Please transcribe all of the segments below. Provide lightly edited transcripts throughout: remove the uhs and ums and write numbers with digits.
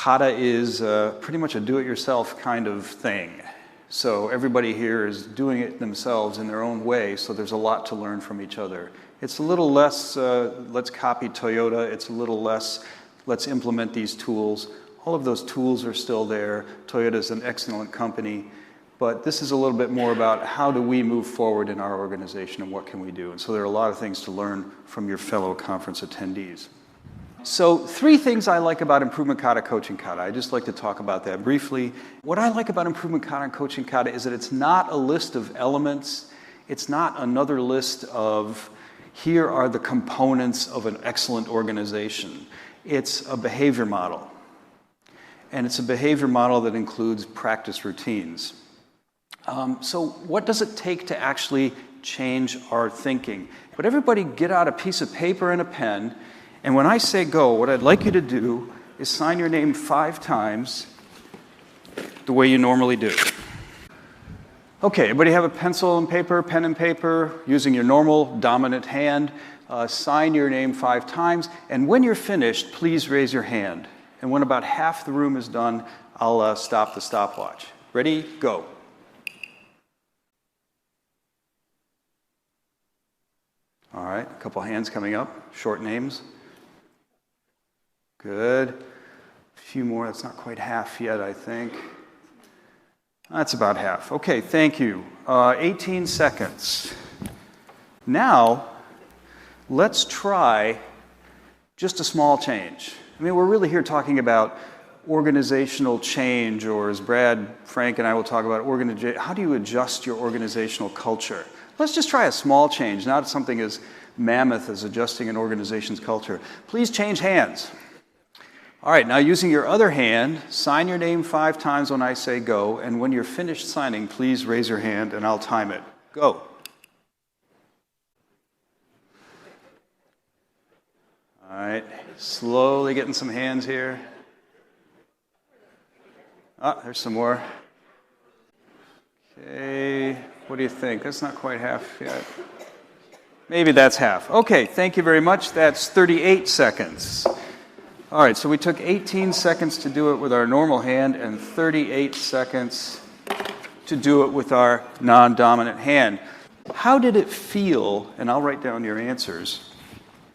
Kata is pretty much a do-it-yourself kind of thing. So everybody here is doing it themselves in their own way, so there's a lot to learn from each other. It's a little less, let's copy Toyota. It's a little less, let's implement these tools. All of those tools are still there. Toyota is an excellent company. But this is a little bit more about how do we move forward in our organization and what can we do. And so there are a lot of things to learn from your fellow conference attendees. So 3 things I like about Improvement Kata, Coaching Kata. I'd just like to talk about that briefly. What I like about Improvement Kata and Coaching Kata is that it's not a list of elements. It's not another list of here are the components of an excellent organization. It's a behavior model. And it's a behavior model that includes practice routines. So what does it take to actually change our thinking? But everybody get out a piece of paper and a pen, and when I say go, what I'd like you to do is sign your name 5 times the way you normally do. Okay, everybody have a pencil and paper, pen and paper, using your normal dominant hand. Sign your name 5 times, and when you're finished, please raise your hand. And when about half the room is done, I'll stop the stopwatch. Ready? Go. All right, a couple hands coming up, short names. Good. A few more, that's not quite half yet, I think. That's about half. Okay, thank you. 18 seconds. Now, let's try just a small change. I mean, we're really here talking about organizational change, or as Brad, Frank, and I will talk about, how do you adjust your organizational culture? Let's just try a small change, not something as mammoth as adjusting an organization's culture. Please change hands. All right, now using your other hand, sign your name 5 times when I say go, and when you're finished signing, please raise your hand and I'll time it. Go. All right, slowly getting some hands here. Ah, there's some more. Okay, what do you think? That's not quite half yet. Maybe that's half. Okay, thank you very much. That's 38 seconds. All right, so we took 18 seconds to do it with our normal hand and 38 seconds to do it with our non-dominant hand. How did it feel, and I'll write down your answers,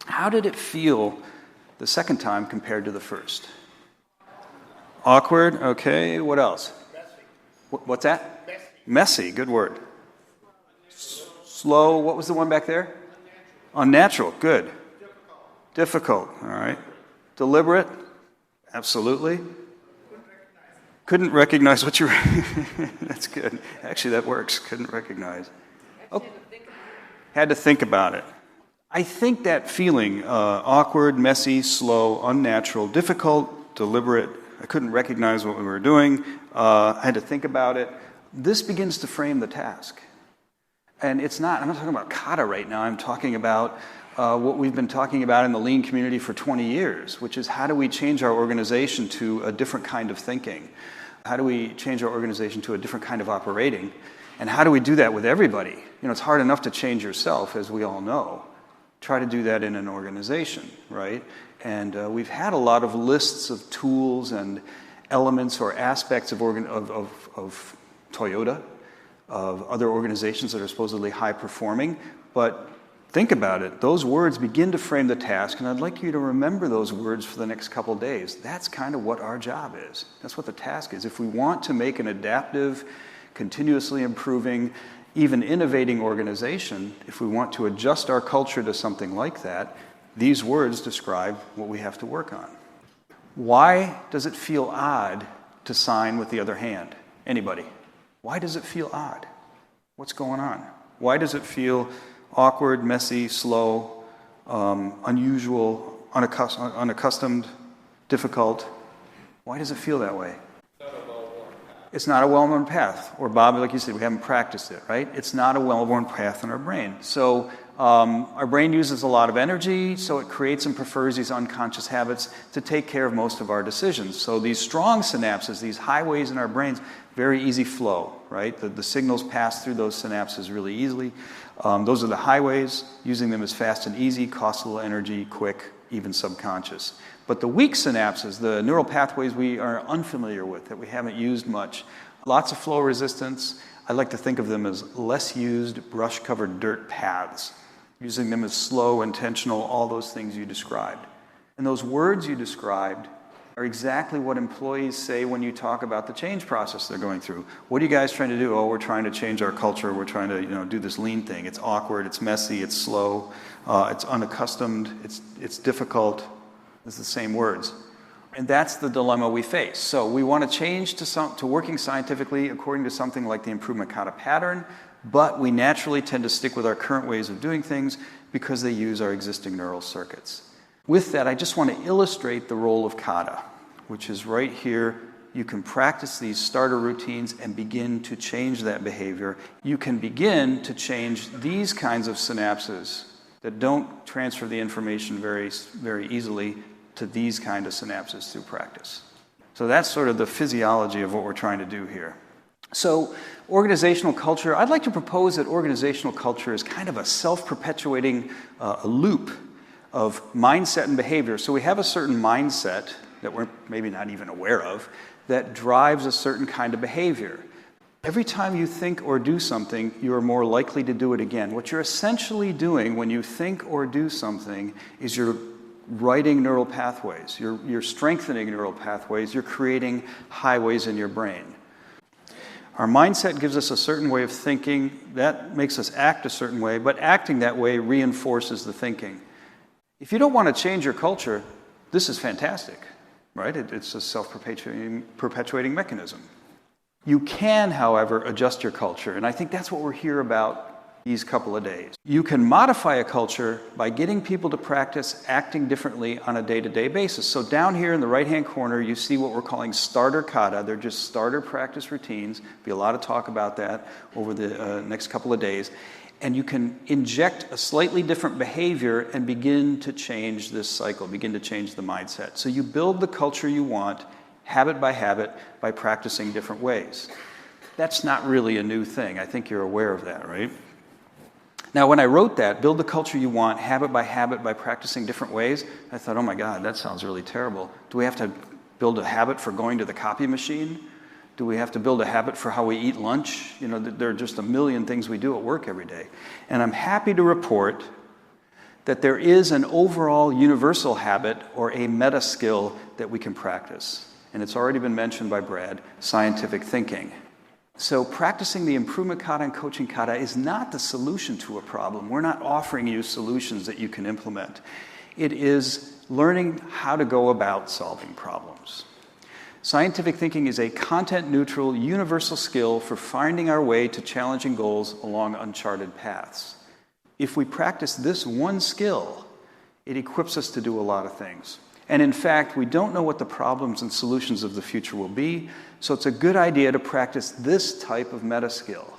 how did it feel the second time compared to the first? Awkward, okay, what else? Messy. What's that? Messy. Messy, good word. Slow, what was the one back there? Unnatural, good. Difficult, all right. Deliberate, absolutely. Couldn't recognize what you were. That's good. Actually, that works. Couldn't recognize. Oh, had to think about it. I think that feeling, awkward, messy, slow, unnatural, difficult, deliberate, I couldn't recognize what we were doing, I had to think about it. This begins to frame the task. And I'm not talking about Kata right now, I'm talking about what we've been talking about in the lean community for 20 years, which is how do we change our organization to a different kind of thinking? How do we change our organization to a different kind of operating? And how do we do that with everybody? You know, it's hard enough to change yourself, as we all know. Try to do that in an organization, right? And we've had a lot of lists of tools and elements or aspects of Toyota, of other organizations that are supposedly high-performing, but think about it. Those words begin to frame the task, and I'd like you to remember those words for the next couple days. That's kind of what our job is. That's what the task is. If we want to make an adaptive, continuously improving, even innovating organization, if we want to adjust our culture to something like that, these words describe what we have to work on. Why does it feel odd to sign with the other hand? Anybody? Why does it feel odd? What's going on? Why does it feel awkward, messy, slow, unusual, unaccustomed, difficult? Why does it feel that way? It's not a well-worn path. Or Bob, like you said, we haven't practiced it, right? It's not a well-worn path in our brain. So our brain uses a lot of energy, so it creates and prefers these unconscious habits to take care of most of our decisions. So these strong synapses, these highways in our brains, very easy flow, right? The signals pass through those synapses really easily. Those are the highways. Using them is fast and easy, costs a little energy, quick, even subconscious. But the weak synapses, the neural pathways we are unfamiliar with, that we haven't used much, lots of flow resistance. I like to think of them as less used brush-covered dirt paths, using them as slow, intentional, all those things you described. And those words you described are exactly what employees say when you talk about the change process they're going through. What are you guys trying to do? Oh, we're trying to change our culture. We're trying to, do this lean thing. It's awkward. It's messy. It's slow. It's unaccustomed. It's difficult. It's the same words. And that's the dilemma we face. So we want to change to working scientifically according to something like the Improvement Kata pattern, but we naturally tend to stick with our current ways of doing things because they use our existing neural circuits. With that, I just want to illustrate the role of Kata, which is right here. You can practice these starter routines and begin to change that behavior. You can begin to change these kinds of synapses that don't transfer the information very, very easily to these kind of synapses through practice. So that's sort of the physiology of what we're trying to do here. So organizational culture, I'd like to propose that organizational culture is kind of a self-perpetuating loop of mindset and behavior. So we have a certain mindset that we're maybe not even aware of that drives a certain kind of behavior. Every time you think or do something, you are more likely to do it again. What you're essentially doing when you think or do something is you're writing neural pathways. You're strengthening neural pathways. You're creating highways in your brain. Our mindset gives us a certain way of thinking. That makes us act a certain way, but acting that way reinforces the thinking. If you don't want to change your culture, this is fantastic, right? It's a self-perpetuating mechanism. You can, however, adjust your culture, and I think that's what we're here about these couple of days. You can modify a culture by getting people to practice acting differently on a day-to-day basis. So down here in the right-hand corner, you see what we're calling starter kata. They're just starter practice routines. Be a lot of talk about that over the next couple of days. And you can inject a slightly different behavior and begin to change this cycle, begin to change the mindset. So you build the culture you want, habit, by practicing different ways. That's not really a new thing. I think you're aware of that, right? Now, when I wrote that, build the culture you want, habit, by practicing different ways, I thought, oh my God, that sounds really terrible. Do we have to build a habit for going to the copy machine? Do we have to build a habit for how we eat lunch? There are just a million things we do at work every day. And I'm happy to report that there is an overall universal habit or a meta skill that we can practice. And it's already been mentioned by Brad, scientific thinking. So practicing the Improvement Kata and Coaching Kata is not the solution to a problem. We're not offering you solutions that you can implement. It is learning how to go about solving problems. Scientific thinking is a content-neutral, universal skill for finding our way to challenging goals along uncharted paths. If we practice this one skill, it equips us to do a lot of things. And in fact, we don't know what the problems and solutions of the future will be, so it's a good idea to practice this type of meta skill.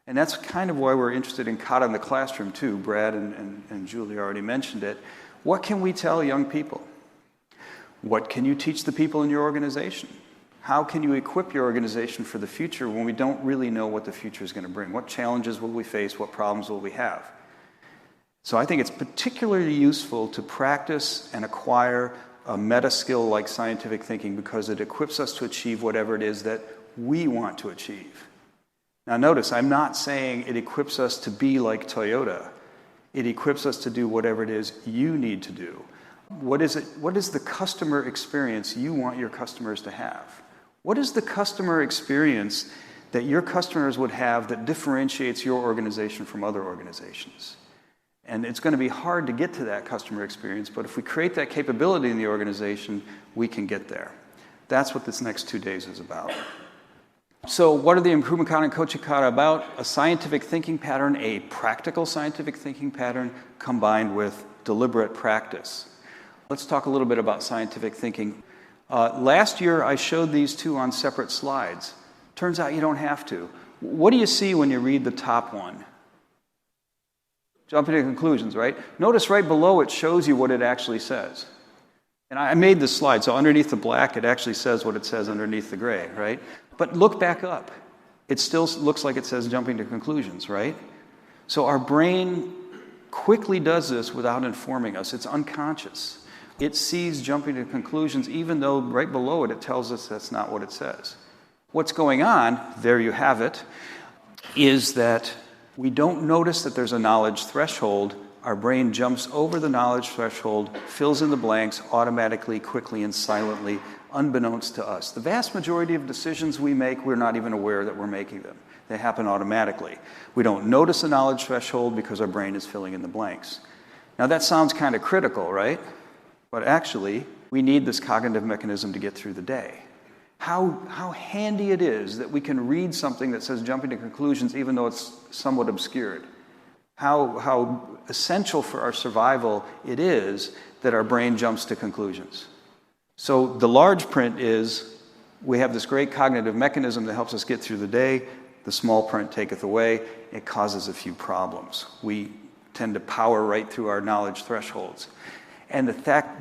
And that's kind of why we're interested in Kata in the classroom too. Brad and Julie already mentioned it. What can we tell young people? What can you teach the people in your organization? How can you equip your organization for the future when we don't really know what the future is going to bring? What challenges will we face? What problems will we have? So I think it's particularly useful to practice and acquire a meta skill like scientific thinking because it equips us to achieve whatever it is that we want to achieve. Now notice, I'm not saying it equips us to be like Toyota. It equips us to do whatever it is you need to do. What is the customer experience you want your customers to have? What is the customer experience that your customers would have that differentiates your organization from other organizations? And it's going to be hard to get to that customer experience, but if we create that capability in the organization, we can get there. That's what this next 2 days is about. So what are the Improvement Kata and Coaching Kata about? A scientific thinking pattern, a practical scientific thinking pattern combined with deliberate practice. Let's talk a little bit about scientific thinking. Last year, I showed these two on separate slides. Turns out you don't have to. What do you see when you read the top one? Jumping to conclusions, right? Notice right below it shows you what it actually says. And I made this slide, so underneath the black, it actually says what it says underneath the gray, right? But look back up. It still looks like it says jumping to conclusions, right? So our brain quickly does this without informing us. It's unconscious. it sees jumping to conclusions, even though right below it, it tells us that's not what it says. What's going on, there you have it, is that we don't notice that there's a knowledge threshold. Our brain jumps over the knowledge threshold, fills in the blanks automatically, quickly, and silently, unbeknownst to us. The vast majority of decisions we make, we're not even aware that we're making them. They happen automatically. We don't notice a knowledge threshold because our brain is filling in the blanks. Now that sounds kind of critical, right? But actually, we need this cognitive mechanism to get through the day. How handy it is that we can read something that says jumping to conclusions even though it's somewhat obscured. How essential for our survival it is that our brain jumps to conclusions. So the large print is we have this great cognitive mechanism that helps us get through the day. The small print taketh away. It causes a few problems. We tend to power right through our knowledge thresholds. And the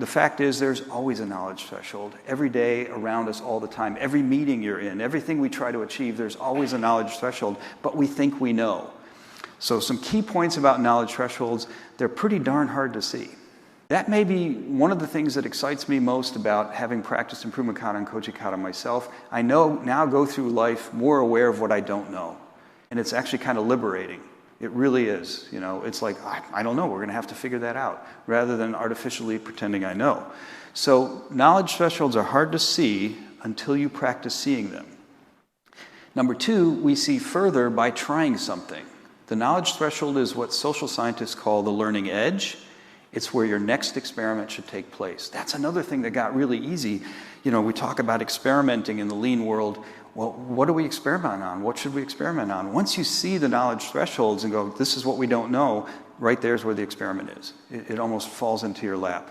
fact is there's always a knowledge threshold. Every day around us all the time. Every meeting you're in, everything we try to achieve, there's always a knowledge threshold, but we think we know. So some key points about knowledge thresholds, they're pretty darn hard to see. That may be one of the things that excites me most about having practiced Improvement Kata and Coaching Kata myself. I now go through life more aware of what I don't know. And it's actually kind of liberating. It really is. You know, it's like, I don't know, we're going to have to figure that out, rather than artificially pretending I know. So knowledge thresholds are hard to see until you practice seeing them. Number two, we see further by trying something. The knowledge threshold is what social scientists call the learning edge. It's where your next experiment should take place. That's another thing that got really easy. You know, we talk about experimenting in the lean world. Well, what do we experiment on? What should we experiment on? Once you see the knowledge thresholds and go, this is what we don't know, right there's where the experiment is. It almost falls into your lap.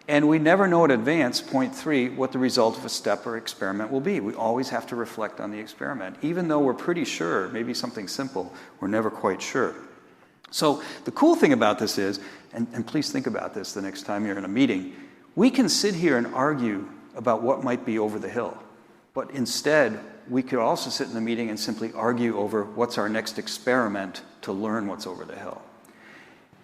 And we never know in advance, point three, what the result of a step or experiment will be. We always have to reflect on the experiment. Even though we're pretty sure, maybe something simple, we're never quite sure. So the cool thing about this is, and please think about this the next time you're in a meeting, we can sit here and argue about what might be over the hill. But instead, we could also sit in the meeting and simply argue over what's our next experiment to learn what's over the hill.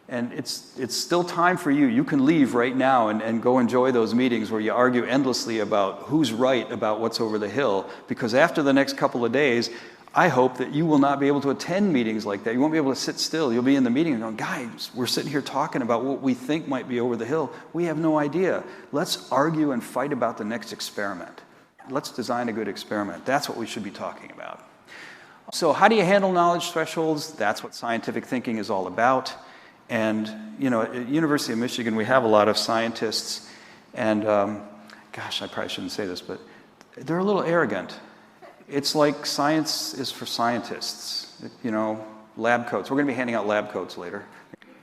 And it's still time for you. You can leave right now and go enjoy those meetings where you argue endlessly about who's right about what's over the hill, because after the next couple of days, I hope that you will not be able to attend meetings like that. You won't be able to sit still. You'll be in the meeting and going, guys, we're sitting here talking about what we think might be over the hill. We have no idea. Let's argue and fight about the next experiment. Let's design a good experiment. That's what we should be talking about. So how do you handle knowledge thresholds? That's what scientific thinking is all about. And, you know, at University of Michigan, we have a lot of scientists. And, gosh, I probably shouldn't say this, but they're a little arrogant. It's like science is for scientists, you know, lab coats. We're going to be handing out lab coats later.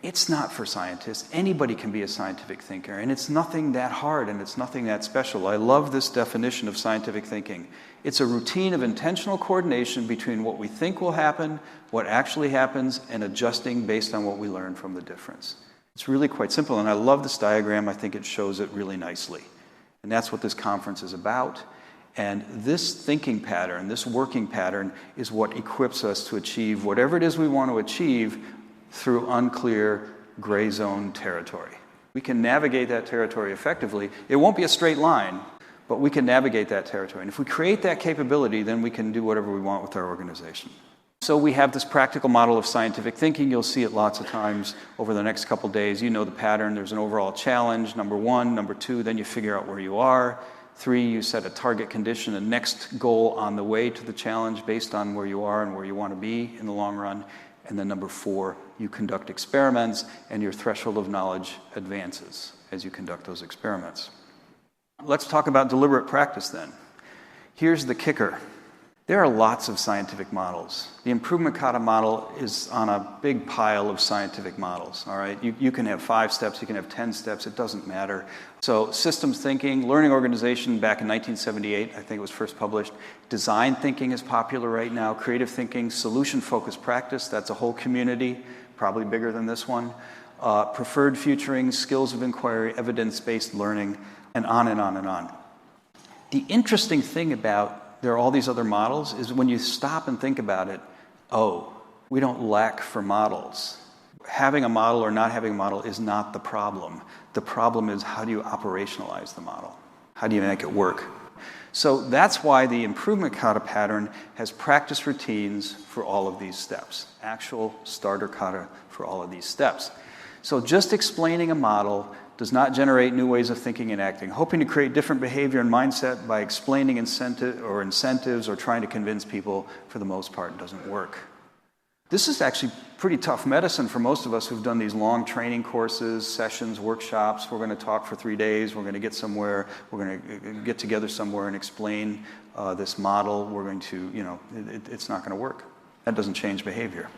It's not for scientists. Anybody can be a scientific thinker, and it's nothing that hard, and it's nothing that special. I love this definition of scientific thinking. It's a routine of intentional coordination between what we think will happen, what actually happens, and adjusting based on what we learn from the difference. It's really quite simple, and I love this diagram. I think it shows it really nicely. And that's what this conference is about. And this thinking pattern, this working pattern, is what equips us to achieve whatever it is we want to achieve through unclear gray zone territory. We can navigate that territory effectively. It won't be a straight line, but we can navigate that territory. And if we create that capability, then we can do whatever we want with our organization. So we have this practical model of scientific thinking. You'll see it lots of times over the next couple days. You know the pattern. There's an overall challenge, number one. Number two, then you figure out where you are. Three, you set a target condition, a next goal on the way to the challenge based on where you are and where you want to be in the long run. And then number four, you conduct experiments, and your threshold of knowledge advances as you conduct those experiments. Let's talk about deliberate practice then. Here's the kicker. There are lots of scientific models. The Improvement Kata model is on a big pile of scientific models, all right? You can have 5 steps, you can have 10 steps, it doesn't matter. So systems thinking, learning organization back in 1978, I think it was first published. Design thinking is popular right now. Creative thinking, solution-focused practice, that's a whole community, probably bigger than this one. Preferred futuring, skills of inquiry, evidence-based learning, and on and on and on. The interesting thing about there are all these other models is when you stop and think about it, oh, we don't lack for models. having a model or not having a model is not the problem. The problem is, how do you operationalize the model? How do you make it work? So that's why the Improvement Kata pattern has practice routines for all of these steps. Actual starter kata for all of these steps. So just explaining a model does not generate new ways of thinking and acting. Hoping to create different behavior and mindset by explaining incentives or trying to convince people, for the most part, doesn't work. This is actually pretty tough medicine for most of us who've done these long training courses, sessions, workshops. We're going to talk for 3 days. We're going to get somewhere. We're going to get together somewhere and explain this model. We're going to, it's not going to work. That doesn't change behavior.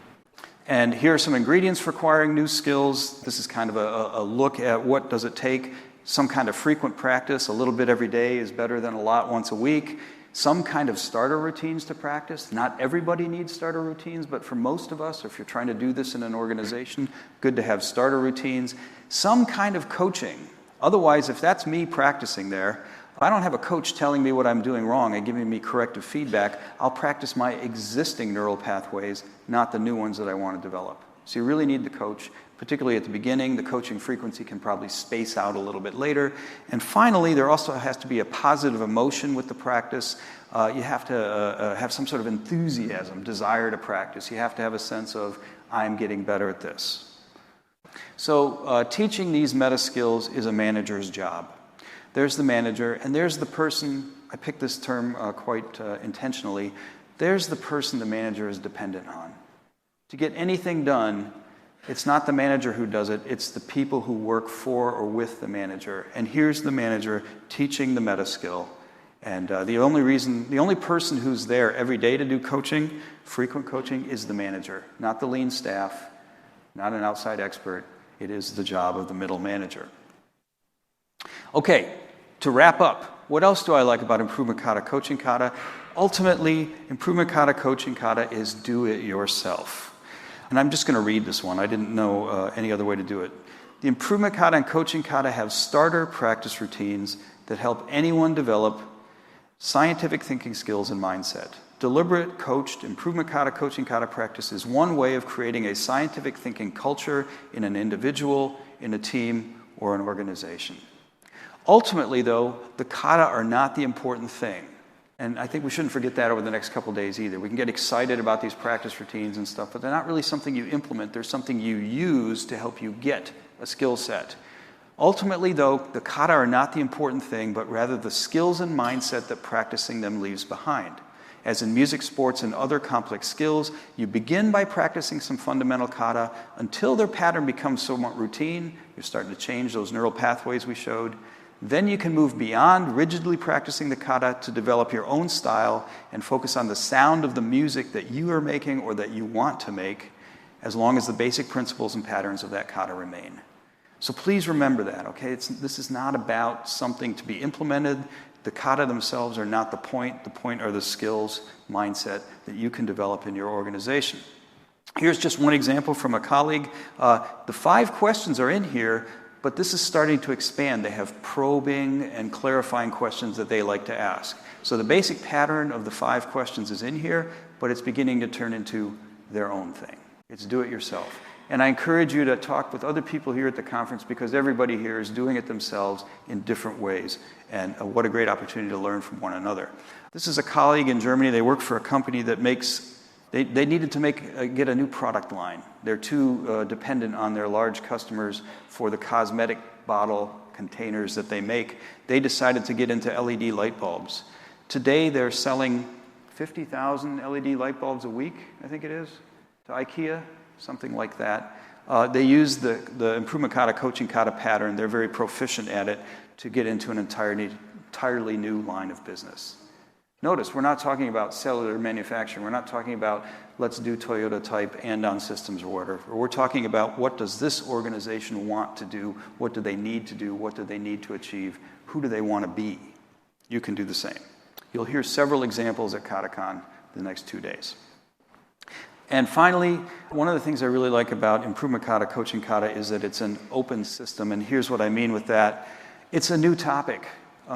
And here are some ingredients for acquiring new skills. This is kind of a look at what does it take. Some kind of frequent practice. A little bit every day is better than a lot once a week. Some kind of starter routines to practice. Not everybody needs starter routines, but for most of us, or if you're trying to do this in an organization, good to have starter routines. Some kind of coaching. Otherwise, if that's me practicing there, if I don't have a coach telling me what I'm doing wrong and giving me corrective feedback, I'll practice my existing neural pathways, not the new ones that I want to develop. So you really need the coach, particularly at the beginning. The coaching frequency can probably space out a little bit later. And finally, there also has to be a positive emotion with the practice. You have to have some sort of enthusiasm, desire to practice. You have to have a sense of, I'm getting better at this. So teaching these meta skills is a manager's job. There's the manager, and there's the person. I picked this term quite intentionally. There's the person the manager is dependent on. To get anything done, it's not the manager who does it, it's the people who work for or with the manager. And here's the manager teaching the meta skill. And the only person who's there every day to do coaching, frequent coaching, is the manager, not the lean staff, not an outside expert. It is the job of the middle manager. Okay, to wrap up, what else do I like about Improvement Kata, Coaching Kata? Ultimately, Improvement Kata, Coaching Kata is do it yourself. And I'm just going to read this one. I didn't know any other way to do it. The Improvement Kata and Coaching Kata have starter practice routines that help anyone develop scientific thinking skills and mindset. Deliberate, coached, Improvement Kata, Coaching Kata practice is one way of creating a scientific thinking culture in an individual, in a team, or an organization. Ultimately, though, the kata are not the important thing. And I think we shouldn't forget that over the next couple days either. We can get excited about these practice routines and stuff, but they're not really something you implement. They're something you use to help you get a skill set. Ultimately, though, the kata are not the important thing, but rather the skills and mindset that practicing them leaves behind. As in music, sports, and other complex skills, you begin by practicing some fundamental kata until their pattern becomes somewhat routine. You're starting to change those neural pathways we showed. Then you can move beyond rigidly practicing the kata to develop your own style and focus on the sound of the music that you are making or that you want to make, as long as the basic principles and patterns of that kata remain. So please remember that, okay? This is not about something to be implemented. The kata themselves are not the point. The point are the skills, mindset that you can develop in your organization. Here's just one example from a colleague. The 5 questions are in here, but this is starting to expand. They have probing and clarifying questions that they like to ask. So the basic pattern of the 5 questions is in here, but it's beginning to turn into their own thing. It's do it yourself. And I encourage you to talk with other people here at the conference, because everybody here is doing it themselves in different ways. And what a great opportunity to learn from one another. This is a colleague in Germany. They work for a company that makes, they needed to get a new product line. They're too dependent on their large customers for the cosmetic bottle containers that they make. They decided to get into LED light bulbs. Today they're selling 50,000 LED light bulbs a week, I think it is, to IKEA, something like that. They use the Improvement Kata, Coaching Kata pattern. They're very proficient at it to get into an entirely new line of business. Notice, we're not talking about cellular manufacturing. We're not talking about let's do Toyota type and-on systems or whatever. We're talking about what does this organization want to do? What do they need to do? What do they need to achieve? Who do they want to be? You can do the same. You'll hear several examples at KataCon the next 2 days. And finally, one of the things I really like about Improvement Kata, Coaching Kata is that it's an open system. And here's what I mean with that. It's a new topic.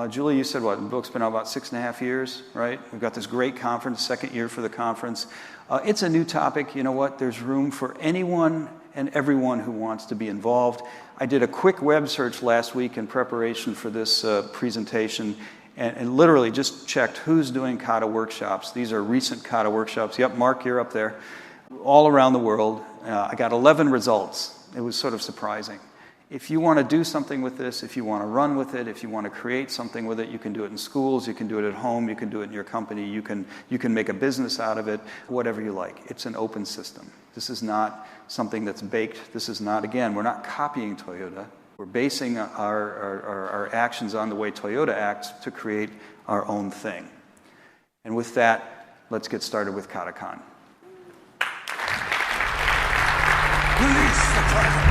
Julie, you said what? The book's been out about 6.5 years, right? We've got this great conference, second year for the conference. It's a new topic. You know what? There's room for anyone and everyone who wants to be involved. I did a quick web search last week in preparation for this presentation, and literally just checked who's doing Kata workshops. These are recent Kata workshops. Yep, Mark, you're up there. All around the world. I got 11 results. It was sort of surprising. If you want to do something with this, if you want to run with it, if you want to create something with it, you can do it in schools, you can do it at home, you can do it in your company, you can make a business out of it, whatever you like. It's an open system. This is not something that's baked. This is not, again, we're not copying Toyota. We're basing our actions on the way Toyota acts to create our own thing. And with that, let's get started with KataCon. Release the